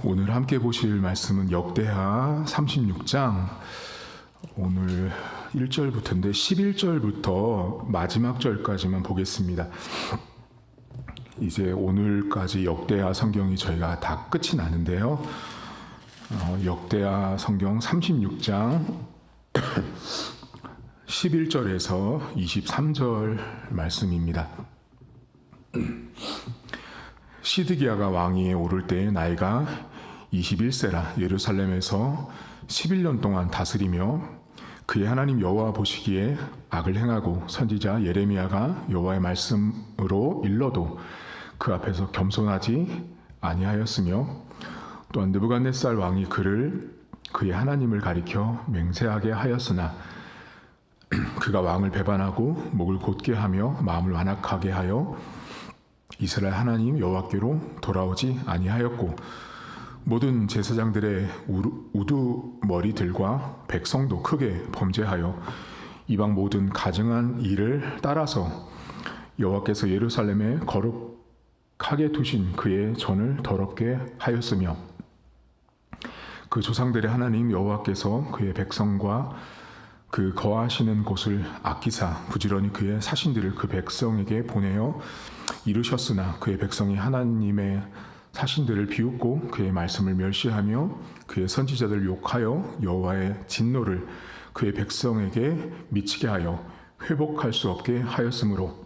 오늘 함께 보실 말씀은 역대하 36장 오늘 1절부터인데 11절부터 마지막 절까지만 보겠습니다. 이제 오늘까지 역대하 성경이 저희가 다 끝이 나는데요. 역대하 성경 36장 11절에서 23절 말씀입니다. 시드기야가 왕위에 오를 때의 나이가 21세라 예루살렘에서 11년 동안 다스리며 그의 하나님 여호와 보시기에 악을 행하고 선지자 예레미야가 여호와의 말씀으로 일러도 그 앞에서 겸손하지 아니하였으며 또한 느부갓네살 왕이 그의 하나님을 가리켜 맹세하게 하였으나 그가 왕을 배반하고 목을 곧게 하며 마음을 완악하게 하여 이스라엘 하나님 여호와께로 돌아오지 아니하였고 모든 제사장들의 우두머리들과 백성도 크게 범죄하여 이방 모든 가증한 일을 따라서 여호와께서 예루살렘에 거룩하게 두신 그의 전을 더럽게 하였으며 그 조상들의 하나님 여호와께서 그의 백성과 그 거하시는 곳을 아끼사 부지런히 그의 사신들을 그 백성에게 보내어 이루셨으나 그의 백성이 하나님의 사신들을 비웃고 그의 말씀을 멸시하며 그의 선지자들을 욕하여 여호와의 진노를 그의 백성에게 미치게 하여 회복할 수 없게 하였으므로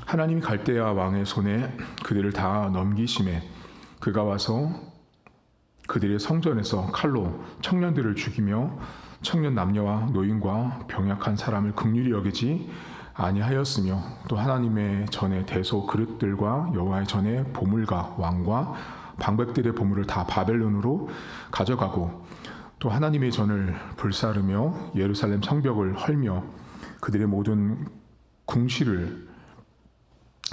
하나님이 갈대아 왕의 손에 그들을 다 넘기심에 그가 와서 그들의 성전에서 칼로 청년들을 죽이며 청년 남녀와 노인과 병약한 사람을 긍휼히 여기지 아니하였으며 또 하나님의 전에 대소 그릇들과 여호와의 전에 보물과 왕과 방백들의 보물을 다 바벨론으로 가져가고 또 하나님의 전을 불사르며 예루살렘 성벽을 헐며 그들의 모든 궁시를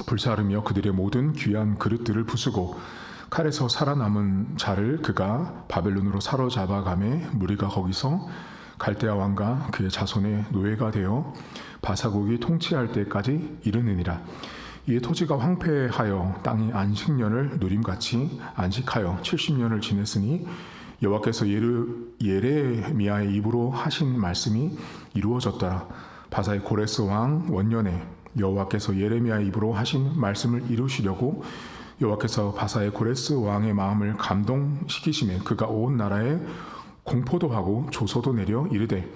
불사르며 그들의 모든 귀한 그릇들을 부수고 칼에서 살아남은 자를 그가 바벨론으로 사로잡아가매 무리가 거기서 갈대아 왕과 그의 자손의 노예가 되어 바사국이 통치할 때까지 이르느니라. 이에 토지가 황폐하여 땅이 안식년을 누림같이 안식하여 70년을 지냈으니 여호와께서 예레미야의 입으로 하신 말씀이 이루어졌더라. 바사의 고레스 왕 원년에 여호와께서 예레미야의 입으로 하신 말씀을 이루시려고 여호와께서 바사의 고레스 왕의 마음을 감동시키시매 그가 온 나라에 공포도 하고 조소도 내려 이르되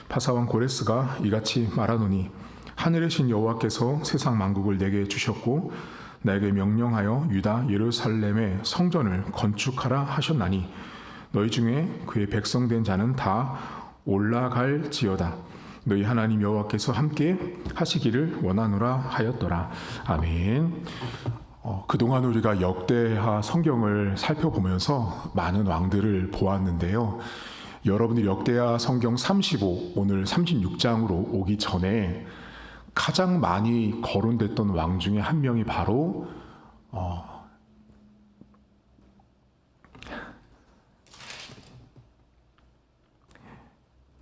바사왕 고레스가 이같이 말하노니 하늘의 신 여호와께서 세상 만국을 내게 주셨고 나에게 명령하여 유다 예루살렘의 성전을 건축하라 하셨나니 너희 중에 그의 백성된 자는 다 올라갈지어다. 너희 하나님 여호와께서 함께 하시기를 원하노라 하였더라. 아멘. 그동안 우리가 역대하 성경을 살펴보면서 많은 왕들을 보았는데요. 여러분들이 역대하 성경 35, 오늘 36장으로 오기 전에 가장 많이 거론됐던 왕 중에 한 명이 바로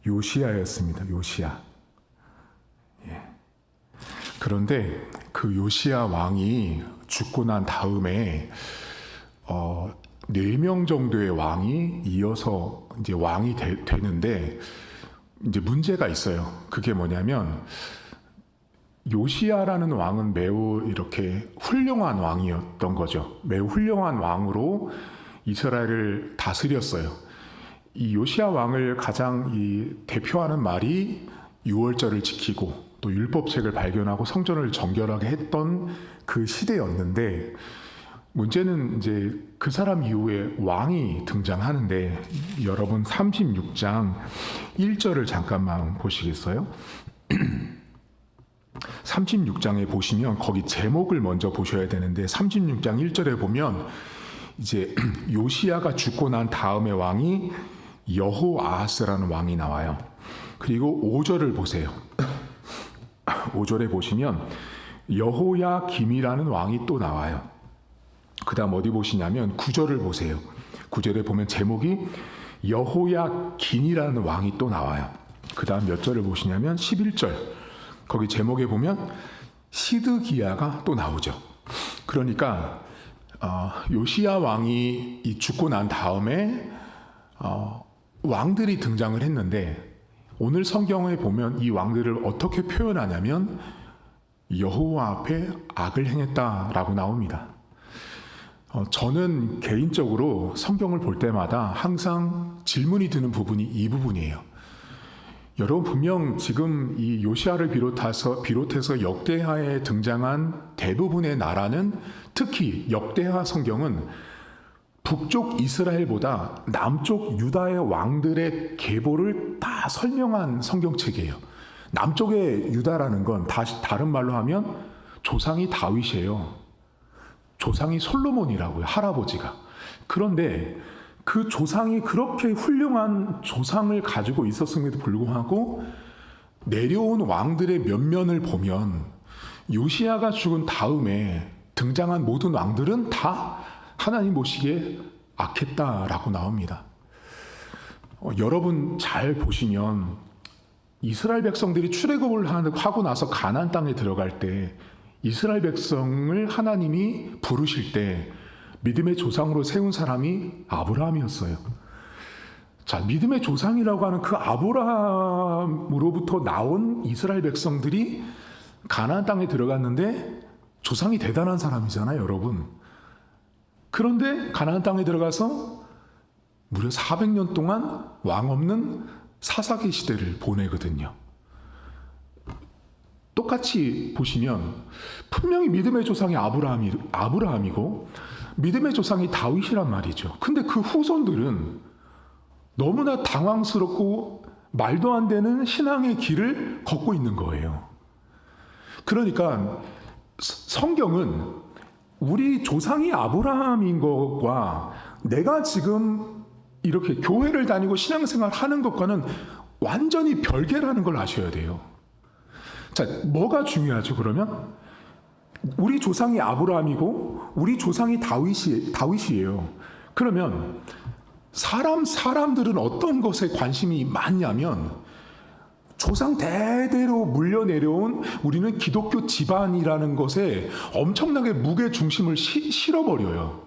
요시야였습니다. 요시야. 예. 그런데 그 요시야 왕이 죽고 난 다음에 4명 정도의 왕이 이어서 이제 왕이 되는데 이제 문제가 있어요. 그게 뭐냐면 요시야라는 왕은 매우 이렇게 훌륭한 왕이었던 거죠. 매우 훌륭한 왕으로 이스라엘을 다스렸어요. 이 요시야 왕을 가장 대표하는 말이 유월절을 지키고 또 율법책을 발견하고 성전을 정결하게 했던 그 시대였는데 문제는 이제 그 사람 이후에 왕이 등장하는데 여러분 36장 1절을 잠깐만 보시겠어요? 36장에 보시면 거기 제목을 먼저 보셔야 되는데 36장 1절에 보면 이제 요시야가 죽고 난 다음에 왕이 여호아하스라는 왕이 나와요. 그리고 5절을 보세요. 5절에 보시면 여호야김이라는 왕이 또 나와요. 그 다음 어디 보시냐면 9절을 보세요. 9절에 보면 제목이 여호야긴이라는 왕이 또 나와요. 그 다음 몇 절을 보시냐면 11절 거기 제목에 보면 시드기야가 또 나오죠. 그러니까 요시야 왕이 죽고 난 다음에 왕들이 등장을 했는데 오늘 성경에 보면 이 왕들을 어떻게 표현하냐면 여호와 앞에 악을 행했다라고 나옵니다. 저는 개인적으로 성경을 볼 때마다 항상 질문이 드는 부분이 이 부분이에요. 여러분 분명 지금 이 요시야를 비롯해서 역대하에 등장한 대부분의 나라는 특히 역대하 성경은 북쪽 이스라엘보다 남쪽 유다의 왕들의 계보를 다 설명한 성경책이에요. 남쪽의 유다라는 건 다른 말로 하면 조상이 다윗이에요. 조상이 솔로몬이라고요. 할아버지가. 그런데 그 조상이 그렇게 훌륭한 조상을 가지고 있었음에도 불구하고 내려온 왕들의 면면을 보면 요시야가 죽은 다음에 등장한 모든 왕들은 다 하나님 보시기에 악했다라고 나옵니다. 여러분 잘 보시면 이스라엘 백성들이 출애굽을 하고 나서 가나안 땅에 들어갈 때 이스라엘 백성을 하나님이 부르실 때 믿음의 조상으로 세운 사람이 아브라함이었어요. 자, 믿음의 조상이라고 하는 그 아브라함으로부터 나온 이스라엘 백성들이 가나안 땅에 들어갔는데 조상이 대단한 사람이잖아요, 여러분. 그런데 가나안 땅에 들어가서 무려 400년 동안 왕 없는 사사기 시대를 보내거든요. 똑같이 보시면 분명히 믿음의 조상이 아브라함이고 믿음의 조상이 다윗이란 말이죠. 근데 그 후손들은 너무나 당황스럽고 말도 안 되는 신앙의 길을 걷고 있는 거예요. 그러니까 성경은 우리 조상이 아브라함인 것과 내가 지금 이렇게 교회를 다니고 신앙생활 하는 것과는 완전히 별개라는 걸 아셔야 돼요. 자, 뭐가 중요하죠, 그러면? 우리 조상이 아브라함이고 우리 조상이 다윗이에요. 그러면 사람들은 어떤 것에 관심이 많냐면 조상 대대로 물려내려온 우리는 기독교 집안이라는 것에 엄청나게 무게 중심을 실어버려요.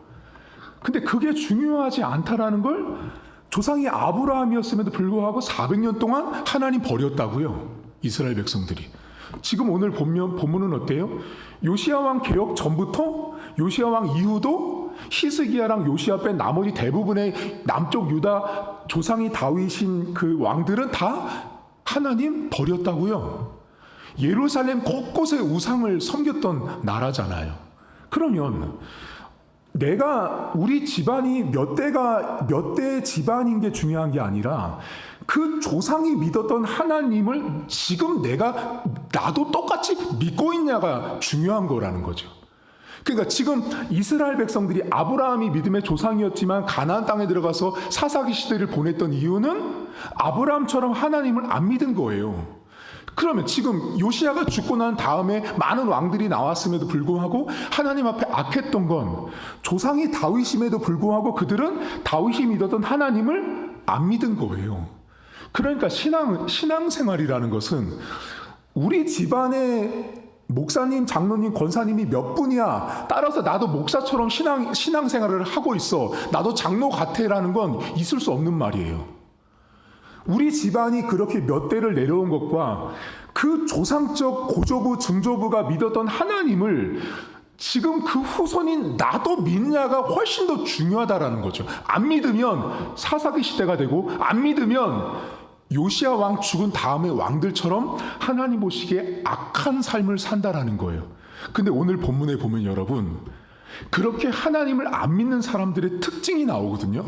근데 그게 중요하지 않다라는 걸 조상이 아브라함이었음에도 불구하고 400년 동안 하나님 버렸다고요. 이스라엘 백성들이. 지금 오늘 본문은 어때요? 요시야 왕 개혁 전부터 요시야 왕 이후도 히스기야랑 요시야 뺀 나머지 대부분의 남쪽 유다 조상이 다윗인 그 왕들은 다 하나님 버렸다고요. 예루살렘 곳곳에 우상을 섬겼던 나라잖아요. 그러면 우리 집안이 몇 대 집안인 게 중요한 게 아니라 그 조상이 믿었던 하나님을 지금 나도 똑같이 믿고 있냐가 중요한 거라는 거죠. 그러니까 지금 이스라엘 백성들이 아브라함이 믿음의 조상이었지만 가나안 땅에 들어가서 사사기 시대를 보냈던 이유는 아브라함처럼 하나님을 안 믿은 거예요. 그러면 지금 요시야가 죽고 난 다음에 많은 왕들이 나왔음에도 불구하고 하나님 앞에 악했던 건 조상이 다윗임에도 불구하고 그들은 다윗이 믿었던 하나님을 안 믿은 거예요. 그러니까 신앙생활이라는 것은 우리 집안에 목사님, 장로님, 권사님이 몇 분이야. 따라서 나도 목사처럼 신앙생활을 하고 있어. 나도 장로 같아라는 건 있을 수 없는 말이에요. 우리 집안이 그렇게 몇 대를 내려온 것과 그 조상적 고조부, 증조부가 믿었던 하나님을 지금 그 후손인 나도 믿냐가 훨씬 더 중요하다라는 거죠. 안 믿으면 사사기 시대가 되고 안 믿으면 요시야 왕 죽은 다음에 왕들처럼 하나님 보시기에 악한 삶을 산다라는 거예요. 근데 오늘 본문에 보면 여러분 그렇게 하나님을 안 믿는 사람들의 특징이 나오거든요.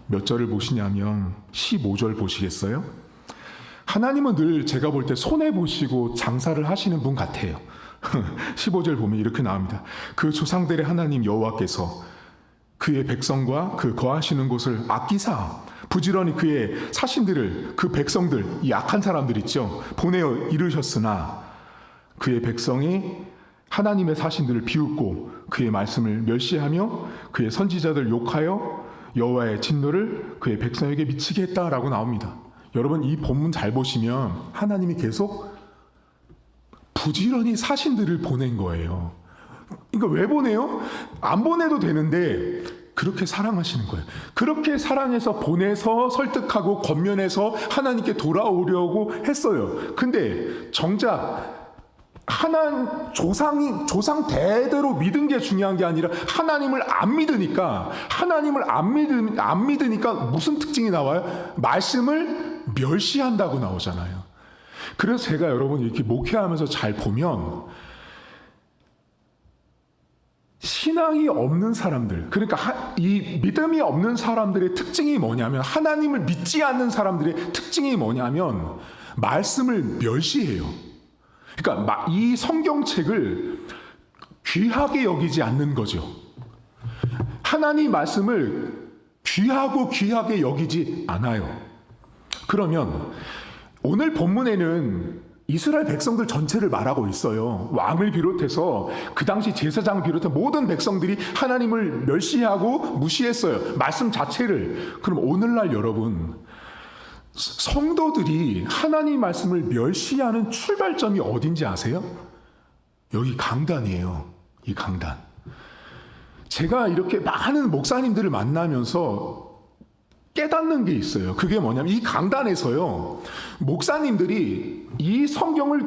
몇 절을 보시냐면 15절 보시겠어요? 하나님은 늘 제가 볼 때 손해보시고 장사를 하시는 분 같아요. 15절 보면 이렇게 나옵니다. 그 조상들의 하나님 여호와께서 그의 백성과 그 거하시는 곳을 아끼사 부지런히 그의 사신들을 그 백성들 이 악한 사람들 있죠 보내어 이르셨으나 그의 백성이 하나님의 사신들을 비웃고 그의 말씀을 멸시하며 그의 선지자들 욕하여 여호와의 진노를 그의 백성에게 미치게 했다라고 나옵니다. 여러분 이 본문 잘 보시면 하나님이 계속 부지런히 사신들을 보낸 거예요. 이거 왜 보내요? 안 보내도 되는데 그렇게 사랑하시는 거예요. 그렇게 사랑해서 보내서 설득하고 권면해서 하나님께 돌아오려고 했어요. 근데 정작 조상 대대로 믿은 게 중요한 게 아니라 하나님을 안 믿으니까 무슨 특징이 나와요? 말씀을 멸시한다고 나오잖아요. 그래서 제가 여러분 이렇게 목회하면서 잘 보면 신앙이 없는 사람들, 그러니까 이 믿음이 없는 사람들의 특징이 뭐냐면, 하나님을 믿지 않는 사람들의 특징이 뭐냐면 말씀을 멸시해요. 그러니까 이 성경책을 귀하게 여기지 않는 거죠. 하나님 말씀을 귀하게 여기지 않아요. 그러면 오늘 본문에는 이스라엘 백성들 전체를 말하고 있어요. 왕을 비롯해서 그 당시 제사장을 비롯해 모든 백성들이 하나님을 멸시하고 무시했어요. 말씀 자체를. 그럼 오늘날 여러분, 성도들이 하나님 말씀을 멸시하는 출발점이 어딘지 아세요? 여기 강단이에요. 이 강단. 제가 이렇게 많은 목사님들을 만나면서 깨닫는 게 있어요. 그게 뭐냐면 이 강단에서요, 목사님들이 이 성경을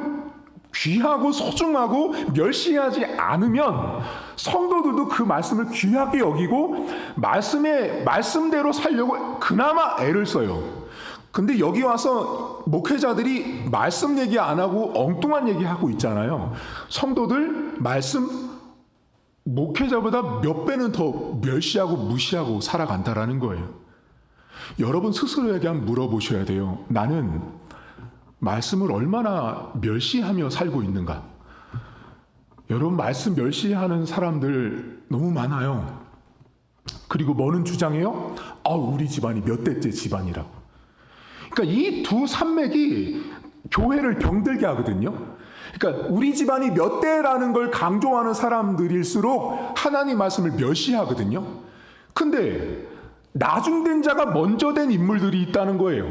귀하고 소중하고 멸시하지 않으면 성도들도 그 말씀을 귀하게 여기고 말씀대로 살려고 그나마 애를 써요. 근데 여기 와서 목회자들이 말씀 얘기 안 하고 엉뚱한 얘기 하고 있잖아요. 성도들 말씀 목회자보다 몇 배는 더 멸시하고 무시하고 살아간다라는 거예요. 여러분 스스로에게 한번 물어보셔야 돼요. 나는 말씀을 얼마나 멸시하며 살고 있는가? 여러분, 말씀 멸시하는 사람들 너무 많아요. 그리고 뭐는 주장해요? 우리 집안이 몇 대째 집안이라고. 그러니까 이 두 산맥이 교회를 병들게 하거든요. 그러니까 우리 집안이 몇 대라는 걸 강조하는 사람들일수록 하나님 말씀을 멸시하거든요. 근데 나중된 자가 먼저 된 인물들이 있다는 거예요.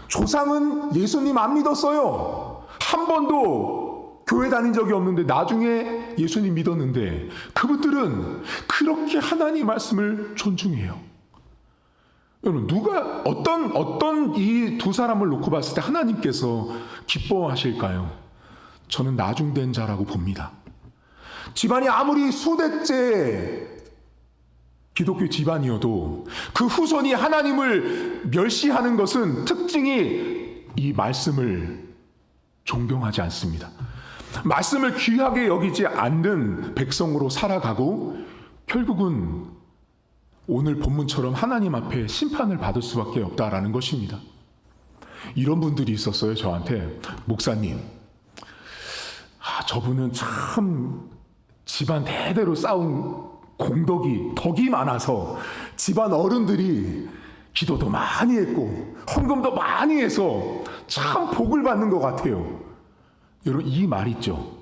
조상은 예수님 안 믿었어요. 한 번도 교회 다닌 적이 없는데 나중에 예수님 믿었는데 그분들은 그렇게 하나님 말씀을 존중해요. 여러분, 누가 어떤 이 두 사람을 놓고 봤을 때 하나님께서 기뻐하실까요? 저는 나중된 자라고 봅니다. 집안이 아무리 수대째 기독교 집안이어도 그 후손이 하나님을 멸시하는 것은 특징이 이 말씀을 존경하지 않습니다. 말씀을 귀하게 여기지 않는 백성으로 살아가고 결국은 오늘 본문처럼 하나님 앞에 심판을 받을 수밖에 없다라는 것입니다. 이런 분들이 있었어요. 저한테, 목사님, 저분은 참 집안 대대로 쌓은 덕이 많아서 집안 어른들이 기도도 많이 했고 헌금도 많이 해서 참 복을 받는 것 같아요. 여러분, 이 말 있죠.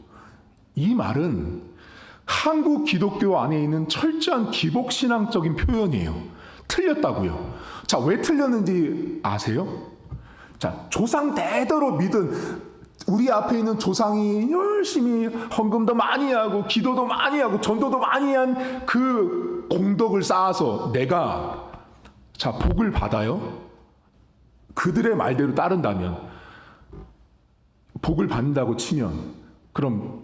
이 말은 한국 기독교 안에 있는 철저한 기복신앙적인 표현이에요. 틀렸다고요. 자, 왜 틀렸는지 아세요? 자, 조상 대대로 믿은 우리 앞에 있는 조상이 열심히 헌금도 많이 하고 기도도 많이 하고 전도도 많이 한 그 공덕을 쌓아서 내가 복을 받아요? 그들의 말대로 따른다면 복을 받는다고 치면 그럼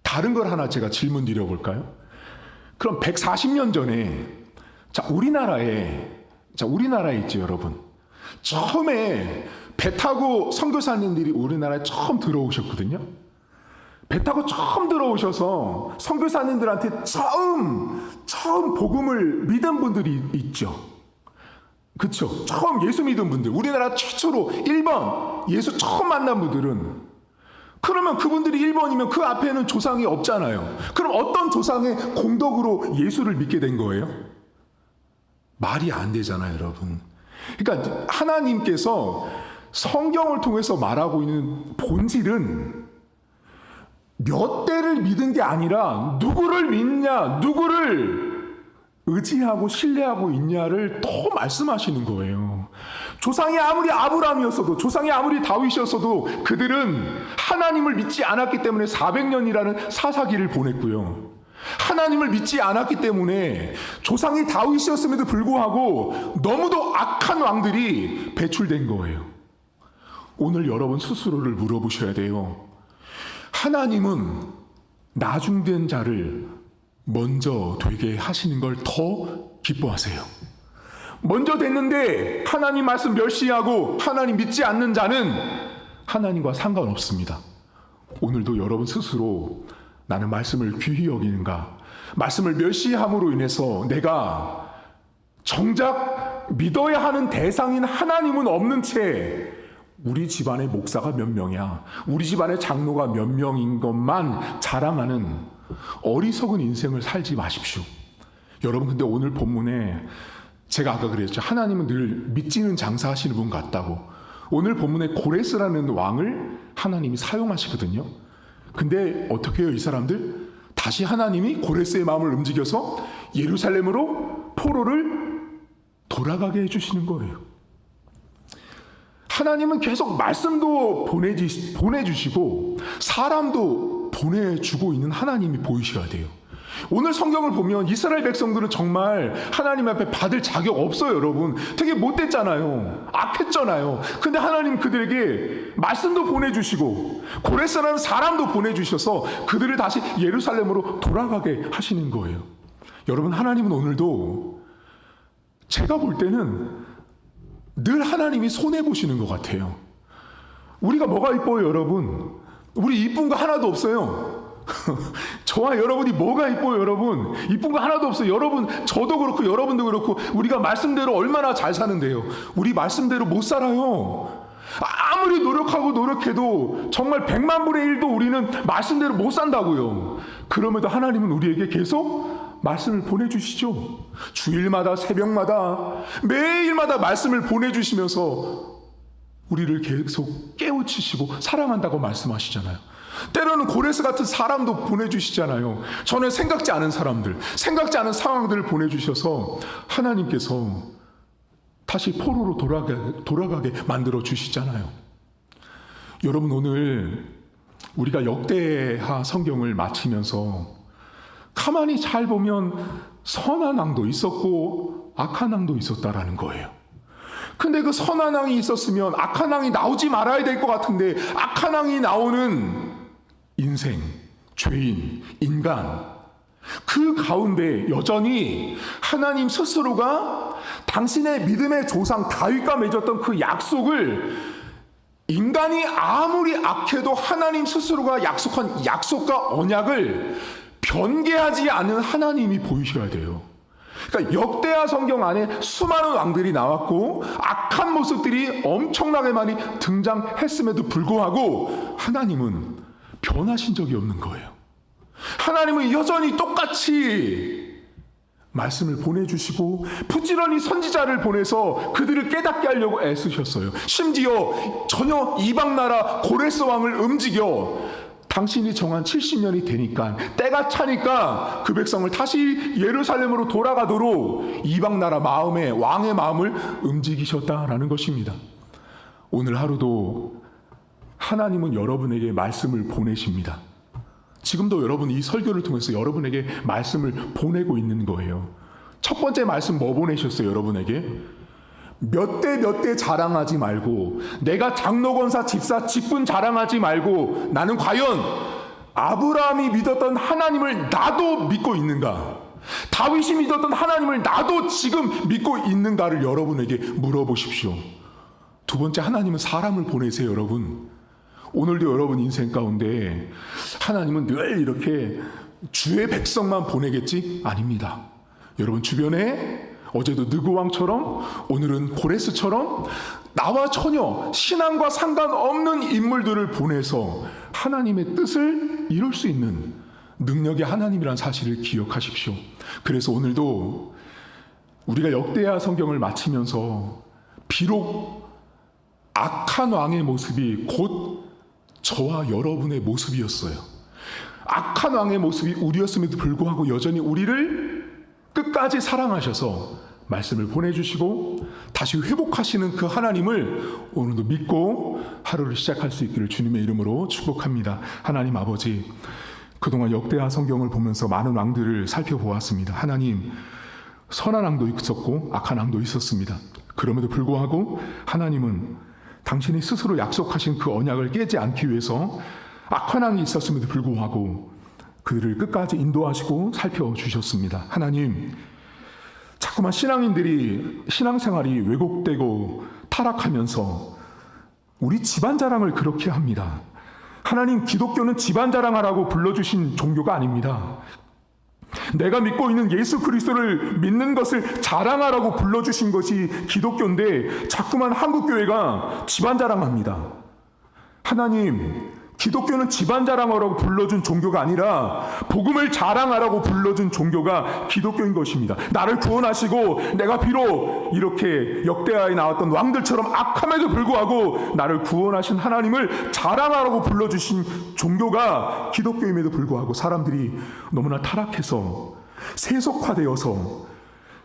다른 걸 하나 제가 질문 드려볼까요? 그럼 140년 전에 우리나라에 있죠, 여러분. 처음에 배 타고 선교사님들이 우리나라에 처음 들어오셨거든요. 배 타고 처음 들어오셔서 선교사님들한테 처음 복음을 믿은 분들이 있죠. 그렇죠? 처음 예수 믿은 분들, 우리나라 최초로 1번 예수 처음 만난 분들은, 그러면 그분들이 1번이면 그 앞에는 조상이 없잖아요. 그럼 어떤 조상의 공덕으로 예수를 믿게 된 거예요? 말이 안 되잖아요, 여러분. 그러니까 하나님께서 성경을 통해서 말하고 있는 본질은 몇 대를 믿은 게 아니라 누구를 믿냐, 누구를 의지하고 신뢰하고 있냐를 더 말씀하시는 거예요. 조상이 아무리 아브라함이었어도, 조상이 아무리 다윗이었어도 그들은 하나님을 믿지 않았기 때문에 400년이라는 사사기를 보냈고요. 하나님을 믿지 않았기 때문에 조상이 다윗이었음에도 불구하고 너무도 악한 왕들이 배출된 거예요. 오늘 여러분 스스로를 물어보셔야 돼요. 하나님은 나중된 자를 먼저 되게 하시는 걸 더 기뻐하세요. 먼저 됐는데 하나님 말씀 멸시하고 하나님 믿지 않는 자는 하나님과 상관없습니다. 오늘도 여러분 스스로 나는 말씀을 귀히 여기는가? 말씀을 멸시함으로 인해서 내가 정작 믿어야 하는 대상인 하나님은 없는 채 우리 집안의 목사가 몇 명이야, 우리 집안의 장로가 몇 명인 것만 자랑하는 어리석은 인생을 살지 마십시오. 여러분, 근데 오늘 본문에 제가 아까 그랬죠. 하나님은 늘 믿지는 장사하시는 분 같다고. 오늘 본문에 고레스라는 왕을 하나님이 사용하시거든요. 근데 어떻게 해요, 이 사람들? 다시 하나님이 고레스의 마음을 움직여서 예루살렘으로 포로를 돌아가게 해주시는 거예요. 하나님은 계속 말씀도 보내주시고 사람도 보내주고 있는 하나님이 보이셔야 돼요. 오늘 성경을 보면 이스라엘 백성들은 정말 하나님 앞에 받을 자격 없어요, 여러분. 되게 못됐잖아요. 악했잖아요. 근데 하나님 그들에게 말씀도 보내주시고 고레스라는 사람도 보내주셔서 그들을 다시 예루살렘으로 돌아가게 하시는 거예요. 여러분, 하나님은 오늘도 제가 볼 때는 늘 하나님이 손해보시는 것 같아요. 우리가 뭐가 이뻐요, 여러분? 우리 이쁜 거 하나도 없어요. 저와 여러분이 뭐가 이뻐요, 여러분? 이쁜 거 하나도 없어요. 여러분, 저도 그렇고 여러분도 그렇고 우리가 말씀대로 얼마나 잘 사는데요. 우리 말씀대로 못 살아요. 아무리 노력해도 정말 100만 분의 1도 우리는 말씀대로 못 산다고요. 그럼에도 하나님은 우리에게 계속 말씀을 보내주시죠. 주일마다, 새벽마다, 매일마다 말씀을 보내주시면서 우리를 계속 깨우치시고 사랑한다고 말씀하시잖아요. 때로는 고레스 같은 사람도 보내주시잖아요. 전에 생각지 않은 사람들, 생각지 않은 상황들을 보내주셔서 하나님께서 다시 포로로 돌아가게 만들어 주시잖아요. 여러분, 오늘 우리가 역대하 성경을 마치면서 가만히 잘 보면 선한 왕도 있었고 악한 왕도 있었다라는 거예요. 근데 그 선한 왕이 있었으면 악한 왕이 나오지 말아야 될 것 같은데 악한 왕이 나오는 인생, 죄인, 인간, 그 가운데 여전히 하나님 스스로가 당신의 믿음의 조상 다윗과 맺었던 그 약속을 인간이 아무리 악해도 하나님 스스로가 약속한 약속과 언약을 변개하지 않는 하나님이 보이셔야 돼요. 그러니까 역대하 성경 안에 수많은 왕들이 나왔고 악한 모습들이 엄청나게 많이 등장했음에도 불구하고 하나님은 변하신 적이 없는 거예요. 하나님은 여전히 똑같이 말씀을 보내주시고 부지런히 선지자를 보내서 그들을 깨닫게 하려고 애쓰셨어요. 심지어 전혀 이방나라 고레스 왕을 움직여 당신이 정한 70년이 되니까, 때가 차니까 그 백성을 다시 예루살렘으로 돌아가도록 이방나라 마음에, 왕의 마음을 움직이셨다라는 것입니다. 오늘 하루도 하나님은 여러분에게 말씀을 보내십니다. 지금도 여러분 이 설교를 통해서 여러분에게 말씀을 보내고 있는 거예요. 첫 번째 말씀 뭐 보내셨어요, 여러분에게? 몇 대 자랑하지 말고, 내가 장로, 권사, 집사, 직분 자랑하지 말고, 나는 과연 아브라함이 믿었던 하나님을 나도 믿고 있는가? 다윗이 믿었던 하나님을 나도 지금 믿고 있는가를 여러분에게 물어보십시오. 두 번째, 하나님은 사람을 보내세요, 여러분. 오늘도 여러분 인생 가운데 하나님은 늘 이렇게 주의 백성만 보내겠지? 아닙니다. 여러분 주변에 어제도 느고왕처럼 오늘은 고레스처럼 나와 전혀 신앙과 상관없는 인물들을 보내서 하나님의 뜻을 이룰 수 있는 능력의 하나님이란 사실을 기억하십시오. 그래서 오늘도 우리가 역대하 성경을 마치면서 비록 악한 왕의 모습이 곧 저와 여러분의 모습이었어요. 악한 왕의 모습이 우리였음에도 불구하고 여전히 우리를 끝까지 사랑하셔서 말씀을 보내주시고 다시 회복하시는 그 하나님을 오늘도 믿고 하루를 시작할 수 있기를 주님의 이름으로 축복합니다. 하나님 아버지, 그동안 역대하 성경을 보면서 많은 왕들을 살펴보았습니다. 하나님, 선한 왕도 있었고 악한 왕도 있었습니다. 그럼에도 불구하고 하나님은 당신이 스스로 약속하신 그 언약을 깨지 않기 위해서 악한 왕이 있었음에도 불구하고 그들을 끝까지 인도하시고 살펴주셨습니다. 하나님, 자꾸만 신앙인들이 신앙생활이 왜곡되고 타락하면서 우리 집안 자랑을 그렇게 합니다. 하나님, 기독교는 집안 자랑하라고 불러주신 종교가 아닙니다. 내가 믿고 있는 예수 그리스도를 믿는 것을 자랑하라고 불러주신 것이 기독교인데 자꾸만 한국교회가 집안 자랑합니다. 하나님, 기독교는 집안 자랑하라고 불러준 종교가 아니라 복음을 자랑하라고 불러준 종교가 기독교인 것입니다. 나를 구원하시고 내가 비록 이렇게 역대하에 나왔던 왕들처럼 악함에도 불구하고 나를 구원하신 하나님을 자랑하라고 불러주신 종교가 기독교임에도 불구하고 사람들이 너무나 타락해서 세속화되어서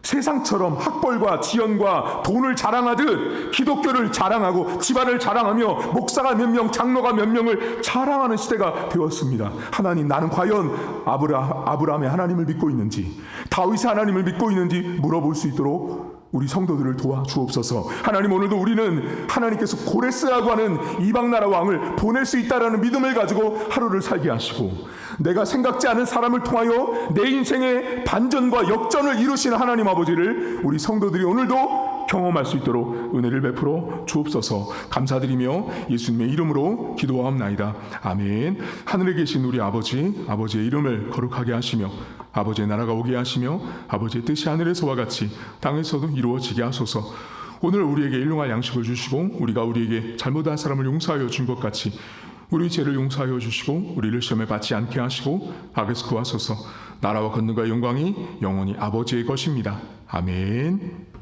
세상처럼 학벌과 지연과 돈을 자랑하듯 기독교를 자랑하고 집안을 자랑하며 목사가 몇 명, 장로가 몇 명을 자랑하는 시대가 되었습니다. 하나님, 나는 과연 아브라함의 하나님을 믿고 있는지, 다윗의 하나님을 믿고 있는지 물어볼 수 있도록 우리 성도들을 도와주옵소서. 하나님, 오늘도 우리는 하나님께서 고레스라고 하는 이방나라 왕을 보낼 수 있다라는 믿음을 가지고 하루를 살게 하시고, 내가 생각지 않은 사람을 통하여 내 인생의 반전과 역전을 이루시는 하나님 아버지를 우리 성도들이 오늘도 경험할 수 있도록 은혜를 베풀어 주옵소서. 감사드리며 예수님의 이름으로 기도하옵나이다. 아멘. 하늘에 계신 우리 아버지, 아버지의 이름을 거룩하게 하시며 아버지의 나라가 오게 하시며 아버지의 뜻이 하늘에서와 같이 땅에서도 이루어지게 하소서. 오늘 우리에게 일용할 양식을 주시고 우리가 우리에게 잘못한 사람을 용서하여 준 것 같이 우리 죄를 용서하여 주시고 우리를 시험에 받지 않게 하시고 악에서 구하소서. 나라와 권능과 영광이 영원히 아버지의 것입니다. 아멘.